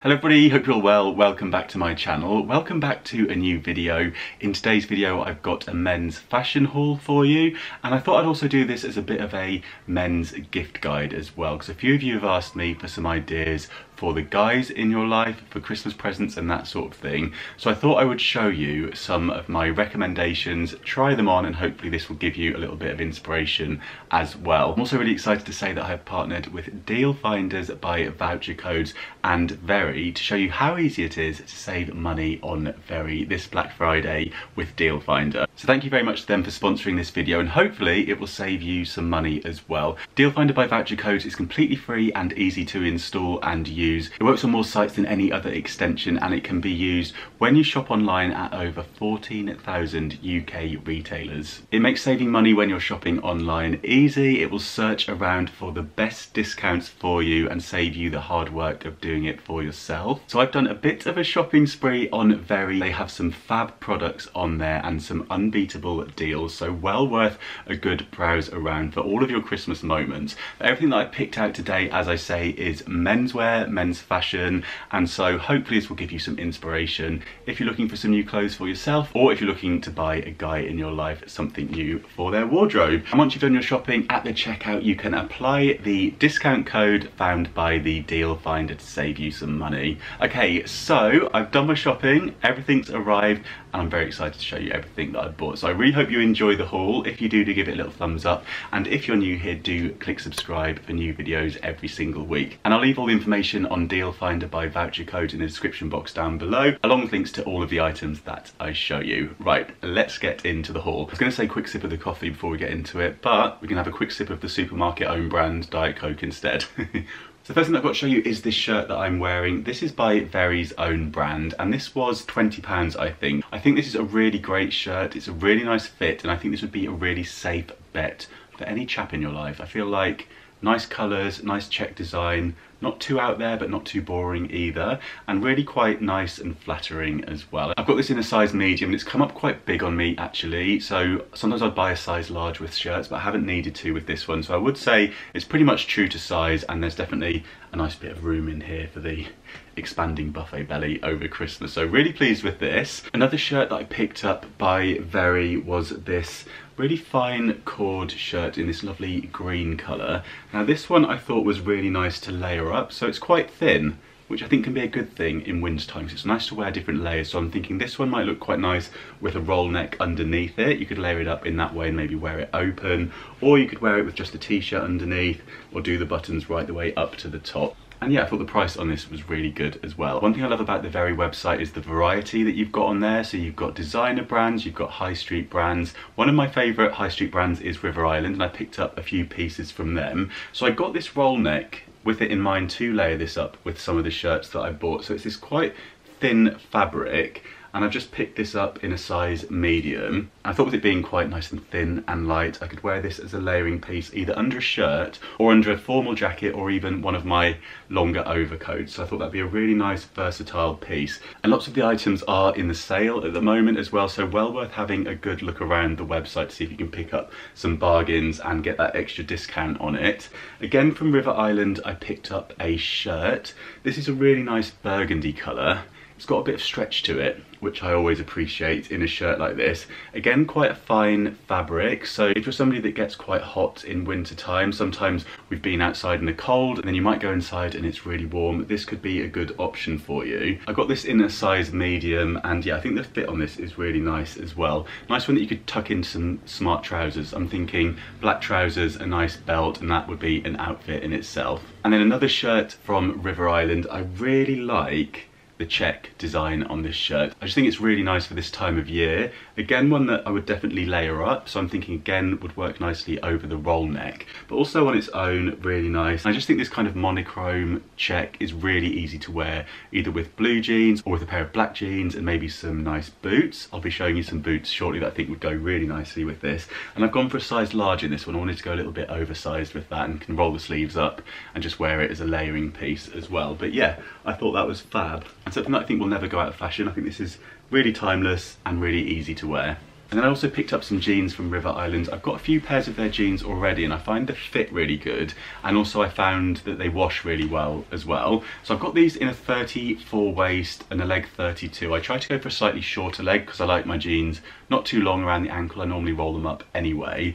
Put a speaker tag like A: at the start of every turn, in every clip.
A: Hello everybody, hope you're all well. Welcome back to my channel. Welcome back to a new video. In today's video I've got a men's fashion haul for you, and I thought I'd also do this as a bit of a men's gift guide as well, because a few of you have asked me for some ideas for the guys in your life, for Christmas presents and that sort of thing. So I thought I would show you some of my recommendations, try them on, and hopefully this will give you a little bit of inspiration as well. I'm also really excited to say that I have partnered with DealFinders by VoucherCodes and Very to show you how easy it is to save money on Very this Black Friday with DealFinder. So thank you very much to them for sponsoring this video, and hopefully it will save you some money as well. DealFinder by VoucherCodes is completely free and easy to install and use. It works on more sites than any other extension, and it can be used when you shop online at over 14,000 UK retailers. It makes saving money when you're shopping online easy. It will search around for the best discounts for you and save you the hard work of doing it for yourself. So I've done a bit of a shopping spree on Very. They have some fab products on there and some unbeatable deals, so well worth a good browse around for all of your Christmas moments. Everything that I picked out today, as I say, is menswear, men's fashion, and so hopefully this will give you some inspiration if you're looking for some new clothes for yourself, or if you're looking to buy a guy in your life something new for their wardrobe. And once you've done your shopping, at the checkout you can apply the discount code found by the DealFinder to save you some money. Okay, so I've done my shopping, everything's arrived, and I'm very excited to show you everything that I bought. So I really hope you enjoy the haul. If you do give it a little thumbs up, and if you're new here, do click subscribe for new videos every single week. And I'll leave all the information on DealFinder by VoucherCodes in the description box down below, along with links to all of the items that I show you. Right, let's get into the haul. I was going to say quick sip of the coffee before we get into it, but we can have a quick sip of the supermarket own brand Diet Coke instead. So the first thing I've got to show you is this shirt that I'm wearing. This is by Very's own brand, and this was £20, I think. I think this is a really great shirt. It's a really nice fit, and I think this would be a really safe bet for any chap in your life. I feel like nice colours, nice check design, not too out there but not too boring either, and really quite nice and flattering as well. I've got this in a size medium, and it's come up quite big on me actually, so sometimes I'd buy a size large with shirts, but I haven't needed to with this one, so I would say it's pretty much true to size, and there's definitely a nice bit of room in here for the expanding buffet belly over Christmas, so really pleased with this. Another shirt that I picked up by Very was this really fine cord shirt in this lovely green colour. Now this one I thought was really nice to layer up, so it's quite thin, which I think can be a good thing in winter time, because it's nice to wear different layers. So I'm thinking this one might look quite nice with a roll neck underneath it. You could layer it up in that way and maybe wear it open, or you could wear it with just a t-shirt underneath, or do the buttons right the way up to the top. And yeah, I thought the price on this was really good as well. One thing I love about the Very website is the variety that you've got on there. So you've got designer brands, you've got high street brands. One of my favourite high street brands is River Island, and I picked up a few pieces from them. So I got this roll neck with it in mind to layer this up with some of the shirts that I bought. So it's this quite thin fabric, and I've just picked this up in a size medium. I thought with it being quite nice and thin and light, I could wear this as a layering piece either under a shirt or under a formal jacket, or even one of my longer overcoats. So I thought that'd be a really nice versatile piece. And lots of the items are in the sale at the moment as well, so well worth having a good look around the website to see if you can pick up some bargains and get that extra discount on it. Again, from River Island, I picked up a shirt. This is a really nice burgundy colour. It's got a bit of stretch to it, which I always appreciate in a shirt like this. Again, quite a fine fabric, so if you're somebody that gets quite hot in winter time, sometimes we've been outside in the cold and then you might go inside and it's really warm, this could be a good option for you. I got this in a size medium, and yeah, I think the fit on this is really nice as well. Nice one that you could tuck into some smart trousers. I'm thinking black trousers, a nice belt, and that would be an outfit in itself. And then another shirt from River Island. I really like the check design on this shirt. I just think it's really nice for this time of year. Again, one that I would definitely layer up, so I'm thinking again would work nicely over the roll neck, but also on its own really nice. And I just think this kind of monochrome check is really easy to wear, either with blue jeans or with a pair of black jeans and maybe some nice boots. I'll be showing you some boots shortly that I think would go really nicely with this. And I've gone for a size large in this one. I wanted to go a little bit oversized with that and can roll the sleeves up and just wear it as a layering piece as well. But yeah, I thought that was fab. And something that I think will never go out of fashion. I think this is really timeless and really easy to wear. And then I also picked up some jeans from River Island. I've got a few pairs of their jeans already and I find the fit really good. And also I found that they wash really well as well. So I've got these in a 34 waist and a leg 32. I try to go for a slightly shorter leg because I like my jeans not too long around the ankle. I normally roll them up anyway.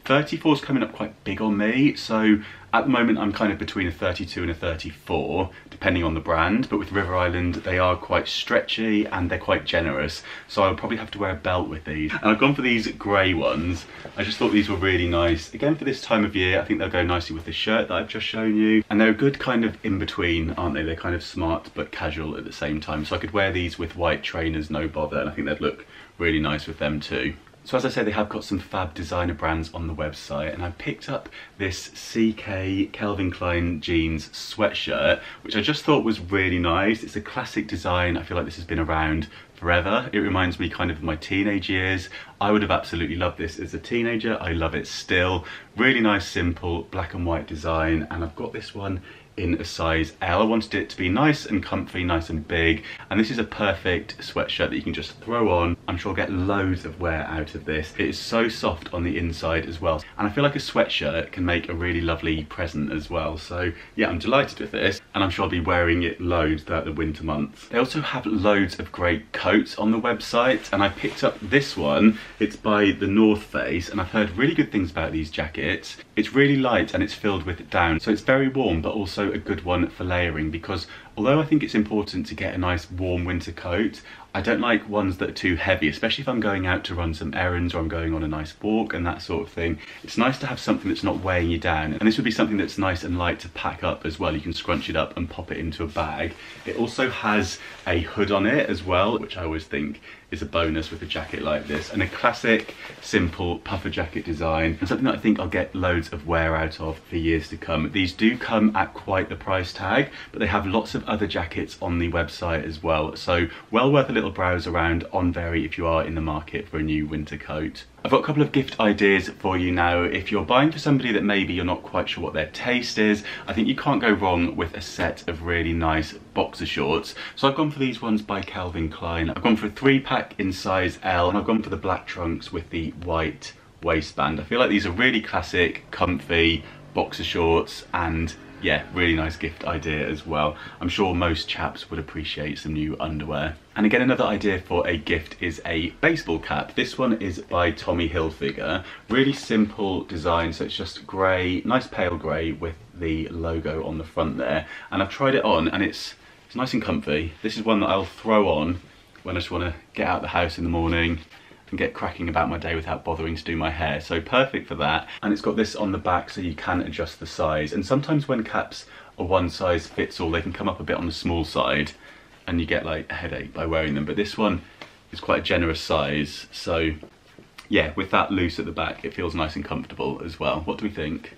A: 34 is coming up quite big on me, so at the moment I'm kind of between a 32 and a 34, depending on the brand, but with River Island they are quite stretchy and they're quite generous, so I'll probably have to wear a belt with these. And I've gone for these grey ones. I just thought these were really nice. Again, for this time of year, I think they'll go nicely with the shirt that I've just shown you. And they're a good kind of in-between, aren't they? They're kind of smart but casual at the same time. So I could wear these with white trainers, no bother, and I think they'd look really nice with them too. So as I say, they have got some fab designer brands on the website, and I picked up this CK Kelvin Klein jeans sweatshirt, which I just thought was really nice. It's a classic design. I feel like this has been around forever. It reminds me kind of my teenage years. I would have absolutely loved this as a teenager. I love it still. Really nice, simple black and white design, and I've got this one in a size L. I wanted it to be nice and comfy, nice and big, and this is a perfect sweatshirt that you can just throw on. I'm sure I'll get loads of wear out of this. It is so soft on the inside as well, and I feel like a sweatshirt can make a really lovely present as well. So yeah, I'm delighted with this, and I'm sure I'll be wearing it loads throughout the winter months. They also have loads of great coats on the website, and I picked up this one. It's by the North Face, and I've heard really good things about these jackets. It's really light and it's filled with down, so it's very warm, but also a good one for layering, because although I think it's important to get a nice warm winter coat, I don't like ones that are too heavy, especially if I'm going out to run some errands or I'm going on a nice walk and that sort of thing. It's nice to have something that's not weighing you down, and this would be something that's nice and light to pack up as well. You can scrunch it up and pop it into a bag. It also has a hood on it as well, which I always think is a bonus with a jacket like this, and a classic simple puffer jacket design, and something that I think I'll get loads of wear out of for years to come. These do come at quite the price tag, but they have lots of other jackets on the website as well, so well worth a little browse around on Very if you are in the market for a new winter coat. I've got a couple of gift ideas for you now. If you're buying for somebody that maybe you're not quite sure what their taste is, I think you can't go wrong with a set of really nice boxer shorts. So I've gone for these ones by Calvin Klein. I've gone for a 3-pack in size L, and I've gone for the black trunks with the white waistband. I feel like these are really classic, comfy boxer shorts, and yeah, really nice gift idea as well. I'm sure most chaps would appreciate some new underwear. And again, another idea for a gift is a baseball cap. This one is by Tommy Hilfiger. Really simple design, so it's just grey, nice pale grey with the logo on the front there. And I've tried it on and it's nice and comfy. This is one that I'll throw on when I just want to get out of the house in the morning and get cracking about my day without bothering to do my hair. So perfect for that. And it's got this on the back so you can adjust the size. And sometimes when caps are one size fits all, they can come up a bit on the small side and you get like a headache by wearing them. But this one is quite a generous size. So yeah, with that loose at the back, it feels nice and comfortable as well. What do we think?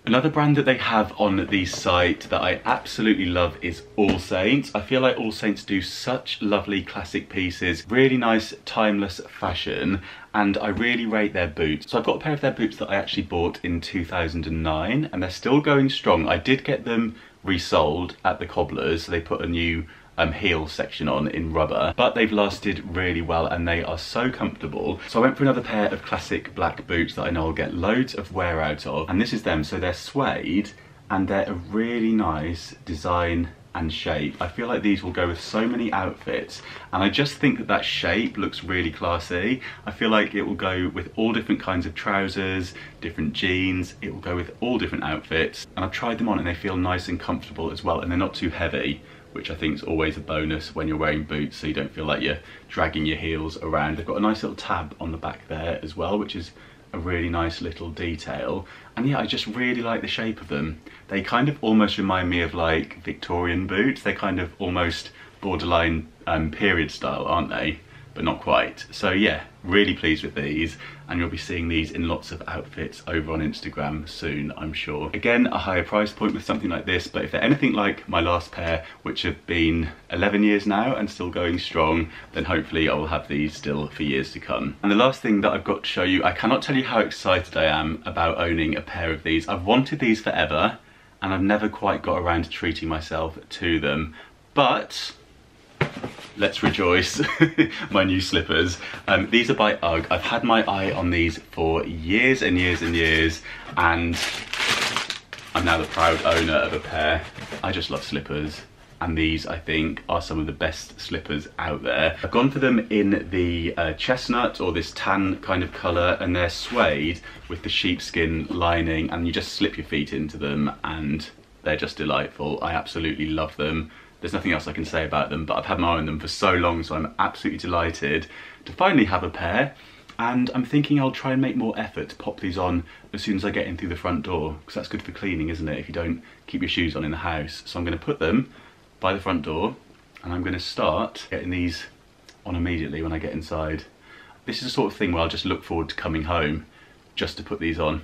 A: Another brand that they have on the site that I absolutely love is All Saints. I feel like All Saints do such lovely classic pieces, really nice timeless fashion, and I really rate their boots. So I've got a pair of their boots that I actually bought in 2009 and they're still going strong. I did get them resold at the cobblers, so they put a new heel section on in rubber, but they've lasted really well and they are so comfortable. So I went for another pair of classic black boots that I know I'll get loads of wear out of, and this is them. So they're suede and they're a really nice design and shape. I feel like these will go with so many outfits, and I just think that that shape looks really classy. I feel like it will go with all different kinds of trousers, different jeans, it will go with all different outfits, and I've tried them on and they feel nice and comfortable as well, and they're not too heavy, which I think is always a bonus when you're wearing boots, so you don't feel like you're dragging your heels around. They've got a nice little tab on the back there as well, which is a really nice little detail. And yeah, I just really like the shape of them. They kind of almost remind me of like Victorian boots. They're kind of almost borderline period style, aren't they? But not quite. So yeah, really pleased with these, and you'll be seeing these in lots of outfits over on Instagram soon, I'm sure. Again, a higher price point with something like this, but if they're anything like my last pair, which have been 11 years now and still going strong, then hopefully I will have these still for years to come. And the last thing that I've got to show you, I cannot tell you how excited I am about owning a pair of these. I've wanted these forever, and I've never quite got around to treating myself to them, but let's rejoice. My new slippers. These are by UGG. I've had my eye on these for years and years and years, and I'm now the proud owner of a pair. I just love slippers, and these, I think, are some of the best slippers out there. I've gone for them in the chestnut, or this tan kind of colour, and they're suede with the sheepskin lining, and you just slip your feet into them and they're just delightful. I absolutely love them. There's nothing else I can say about them, but I've had my eye on them for so long, so I'm absolutely delighted to finally have a pair. And I'm thinking I'll try and make more effort to pop these on as soon as I get in through the front door, because that's good for cleaning, isn't it, if you don't keep your shoes on in the house. So I'm going to put them by the front door, and I'm going to start getting these on immediately when I get inside. This is the sort of thing where I'll just look forward to coming home just to put these on.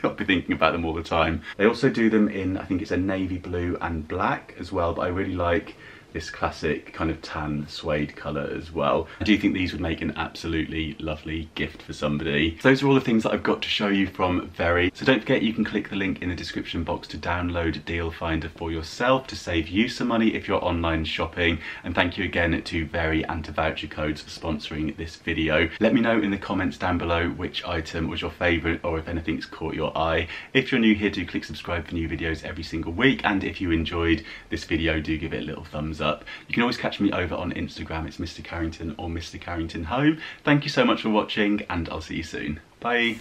A: I'll be thinking about them all the time. They also do them in, I think it's a navy blue and black as well, but I really like this classic kind of tan suede colour as well. I do think these would make an absolutely lovely gift for somebody. So those are all the things that I've got to show you from Very. So don't forget, you can click the link in the description box to download DealFinder for yourself to save you some money if you're online shopping. And thank you again to Very and to VoucherCodes for sponsoring this video. Let me know in the comments down below which item was your favourite, or if anything's caught your eye. If you're new here, do click subscribe for new videos every single week. And if you enjoyed this video, do give it a little thumbs up. You can always catch me over on Instagram. It's Mr. Carrington or Mr. Carrington Home. Thank you so much for watching, and I'll see you soon. Bye.